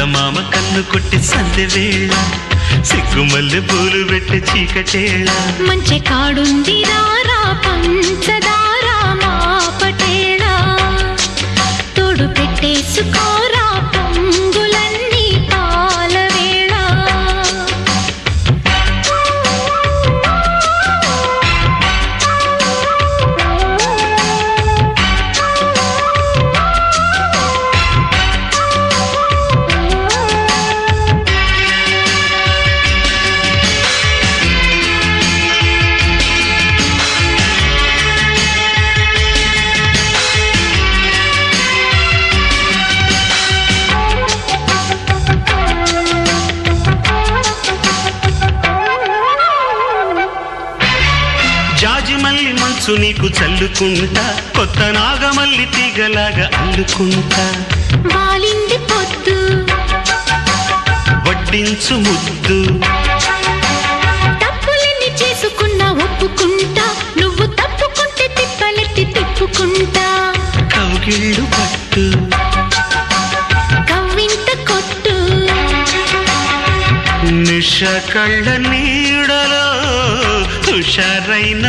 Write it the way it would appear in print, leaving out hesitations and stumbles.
చందమామ కన్ను కొట్టి సందె వేళ సిగ్గుమల్లె పూలు పెట్టి చీకటేళ మంచి కాడుంది రారా పంచదారా మా పటేళ తోడు పెట్టేసుకోరా పొంగులన్నీ పాల వేళ జాజిమల్లి మంచు నీకు చల్లుకుంటా కొత్త నాగమల్లి తీగలాగా అల్లుకుంటా వాలింది పొద్దు వడ్డించు ముద్దు తప్పులన్నీ చేసుకున్నా ఒప్పుకుంటా నువ్వు తప్పుకుంటే తిప్పలెత్తి తిప్పుకుంటా కౌగిళ్ళు పట్టు కవ్వింత కొట్టు నిష కళ్ళ నీడలో హుషారైన